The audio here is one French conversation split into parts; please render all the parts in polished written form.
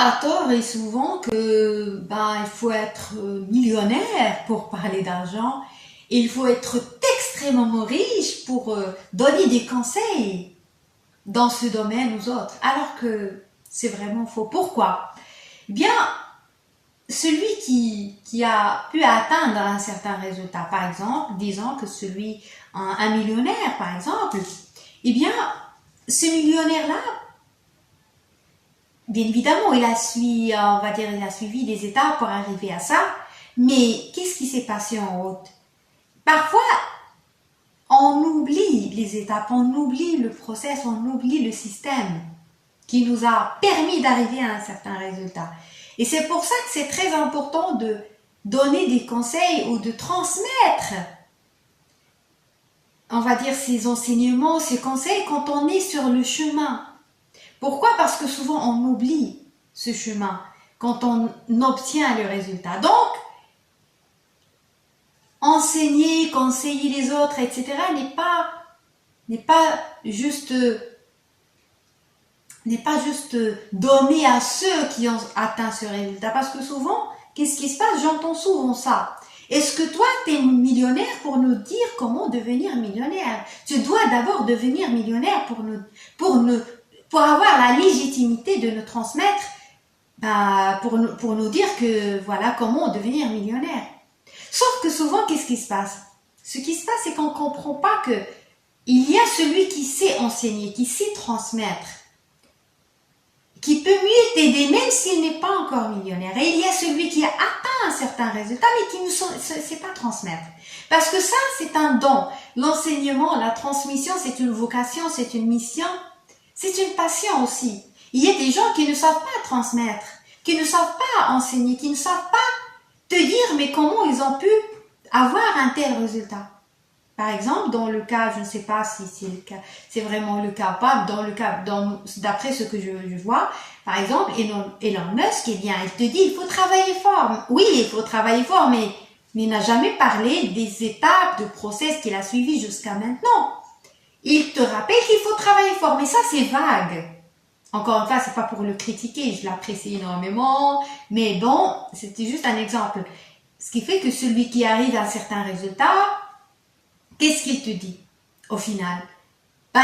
à tort et souvent que il faut être millionnaire pour parler d'argent. Il faut être extrêmement riche pour donner des conseils dans ce domaine aux autres. Alors que c'est vraiment faux. Pourquoi? Eh bien, celui qui a pu atteindre un certain résultat, par exemple, disons que un millionnaire, par exemple, eh bien, ce millionnaire-là, bien évidemment, il a suivi des étapes pour arriver à ça, mais qu'est-ce qui s'est passé en route? Parfois, on oublie les étapes, on oublie le process, on oublie le système qui nous a permis d'arriver à un certain résultat. Et c'est pour ça que c'est très important de donner des conseils ou de transmettre, on va dire, ces enseignements, ces conseils quand on est sur le chemin. Pourquoi? Parce que souvent on oublie ce chemin quand on obtient le résultat. Donc, enseigner, conseiller les autres, etc. n'est pas juste donner à ceux qui ont atteint ce résultat. Parce que souvent, qu'est-ce qui se passe? J'entends souvent ça. Est-ce que toi, tu es millionnaire pour nous dire comment devenir millionnaire? Tu dois d'abord devenir millionnaire pour avoir la légitimité de nous transmettre, pour nous dire que voilà comment devenir millionnaire. Sauf que souvent, qu'est-ce qui se passe? Ce qui se passe, c'est qu'on ne comprend pas que il y a celui qui sait enseigner, qui sait transmettre, qui peut mieux t'aider même s'il n'est pas encore millionnaire. Et il y a celui qui a atteint un certain résultat, mais qui ne sait pas transmettre. Parce que ça, c'est un don. L'enseignement, la transmission, c'est une vocation, c'est une mission, c'est une passion aussi. Il y a des gens qui ne savent pas transmettre, qui ne savent pas enseigner, qui ne savent pas te dire mais comment ils ont pu avoir un tel résultat. Par exemple, dans le cas, je ne sais pas si c'est le cas, c'est vraiment le cas ou pas, d'après ce que je vois, par exemple, Elon Musk, eh bien, il te dit, il faut travailler fort. Oui, il faut travailler fort, mais il n'a jamais parlé des étapes de process qu'il a suivies jusqu'à maintenant. Il te rappelle qu'il faut travailler fort, mais ça, c'est vague. Encore une fois, c'est pas pour le critiquer, je l'apprécie énormément, mais bon, c'était juste un exemple. Ce qui fait que celui qui arrive à un certain résultat, qu'est-ce qu'il te dit au final?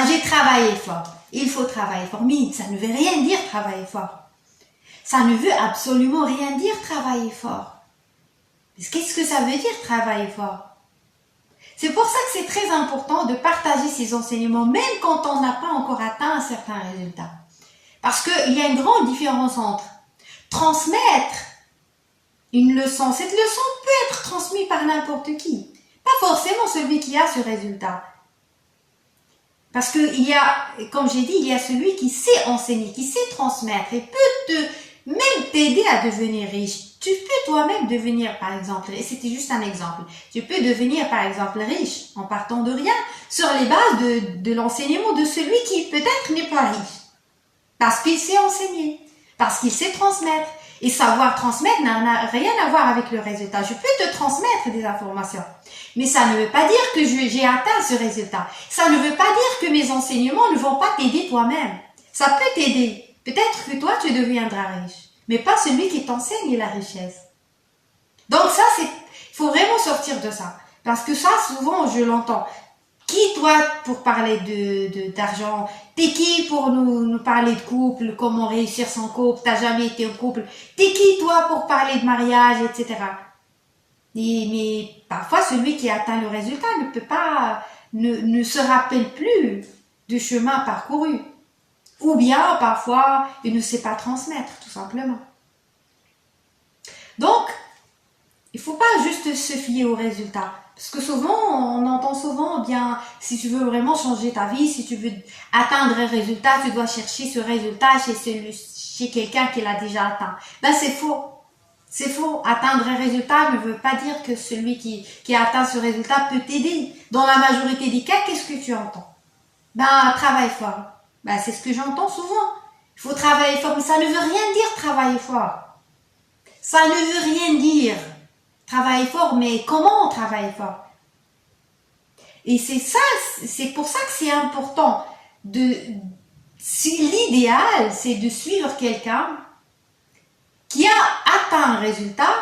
J'ai travaillé fort. Il faut travailler fort. Mais ça ne veut rien dire travailler fort. Ça ne veut absolument rien dire travailler fort. Qu'est-ce que ça veut dire travailler fort? C'est pour ça que c'est très important de partager ces enseignements, même quand on n'a pas encore atteint un certain résultat. Parce qu'il y a une grande différence entre transmettre une leçon. Cette leçon peut être transmise par n'importe qui. Pas forcément celui qui a ce résultat. Parce que comme j'ai dit, il y a celui qui sait enseigner, qui sait transmettre et peut même t'aider à devenir riche. Tu peux toi-même devenir, par exemple, et c'était juste un exemple, tu peux devenir, par exemple, riche en partant de rien sur les bases de l'enseignement de celui qui peut-être n'est pas riche. Parce qu'il sait enseigner, parce qu'il sait transmettre. Et savoir transmettre n'a rien à voir avec le résultat. Je peux te transmettre des informations, mais ça ne veut pas dire que j'ai atteint ce résultat. Ça ne veut pas dire que mes enseignements ne vont pas t'aider toi-même. Ça peut t'aider. Peut-être que toi, tu deviendras riche, mais pas celui qui t'enseigne la richesse. Donc ça, il faut vraiment sortir de ça. Parce que ça, souvent, je l'entends. Qui, toi, pour parler d'argent? T'es qui pour nous parler de couple, comment réussir son couple? T'as jamais été en couple? T'es qui, toi, pour parler de mariage, etc. Mais parfois, celui qui atteint le résultat ne se rappelle plus du chemin parcouru. Ou bien, parfois, il ne sait pas transmettre, tout simplement. Donc, il ne faut pas juste se fier au résultat. Parce que souvent, on entend souvent, si tu veux vraiment changer ta vie, si tu veux atteindre un résultat, tu dois chercher ce résultat chez quelqu'un qui l'a déjà atteint. C'est faux. C'est faux. Atteindre un résultat ne veut pas dire que celui qui a atteint ce résultat peut t'aider. Dans la majorité des cas, qu'est-ce que tu entends? Travaille fort. C'est ce que j'entends souvent. Il faut travailler fort, mais ça ne veut rien dire travailler fort. Ça ne veut rien dire. Travailler fort, mais comment on travaille fort? Et c'est pour ça que c'est important si l'idéal, c'est de suivre quelqu'un qui a atteint un résultat,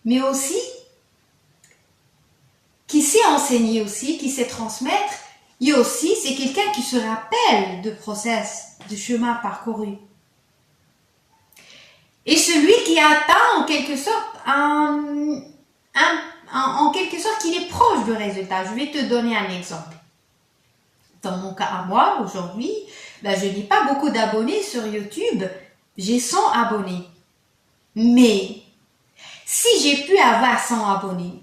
mais aussi qui sait enseigner aussi, qui sait transmettre, et aussi c'est quelqu'un qui se rappelle de process, de chemin parcouru. Et celui qui atteint en quelque sorte en quelque sorte qu'il est proche du résultat. Je vais te donner un exemple. Dans mon cas à moi, aujourd'hui, je n'ai pas beaucoup d'abonnés sur YouTube. J'ai 100 abonnés. Mais si j'ai pu avoir 100 abonnés,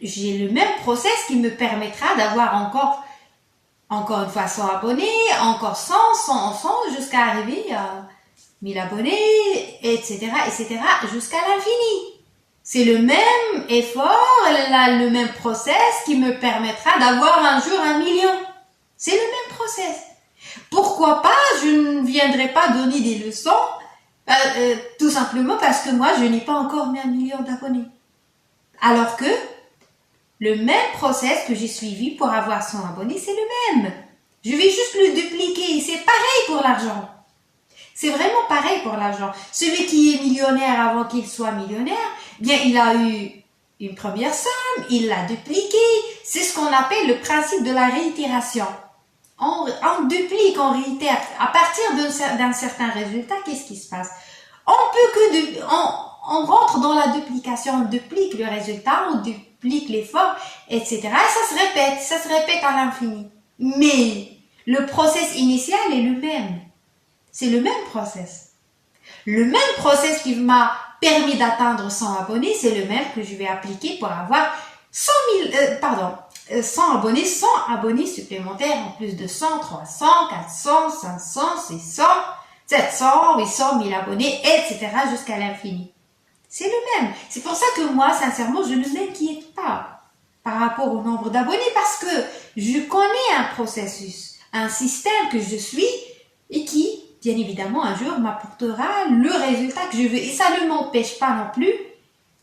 j'ai le même process qui me permettra d'avoir encore une fois 100 abonnés, encore 100, 100, 100, jusqu'à arriver à 1000 abonnés, etc., jusqu'à l'infini. C'est le même effort, le même process qui me permettra d'avoir un jour 1 million. C'est le même process. Pourquoi pas, je ne viendrai pas donner des leçons, tout simplement parce que moi, je n'ai pas encore mis 1 million d'abonnés. Alors que le même process que j'ai suivi pour avoir 100 abonnés, c'est le même. Je vais juste le dupliquer. C'est pareil pour l'argent. C'est vraiment pareil pour l'argent. Celui qui est millionnaire avant qu'il soit millionnaire, bien, il a eu une première somme, il l'a dupliquée. C'est ce qu'on appelle le principe de la réitération. On duplique, on réitère. À partir d'un certain résultat, qu'est-ce qui se passe? On rentre dans la duplication, on duplique le résultat, on duplique l'effort, etc. Et ça se répète à l'infini. Mais le process initial est le même. C'est le même process. Le même process qui m'a permis d'atteindre 100 abonnés, c'est le même que je vais appliquer pour avoir 100 abonnés supplémentaires en plus de 100, 300, 400, 500, 600, 700, 800, 1000 abonnés, etc. jusqu'à l'infini. C'est le même. C'est pour ça que moi, sincèrement, je ne m'inquiète pas par rapport au nombre d'abonnés parce que je connais un processus, un système que je suis et qui, bien évidemment, un jour m'apportera le résultat que je veux. Et ça ne m'empêche pas non plus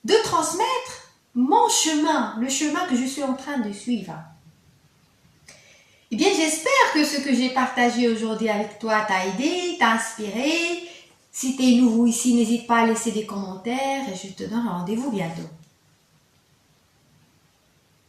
de transmettre mon chemin, le chemin que je suis en train de suivre. Eh bien, j'espère que ce que j'ai partagé aujourd'hui avec toi t'a aidé, t'a inspiré. Si tu es nouveau ici, n'hésite pas à laisser des commentaires et je te donne rendez-vous bientôt.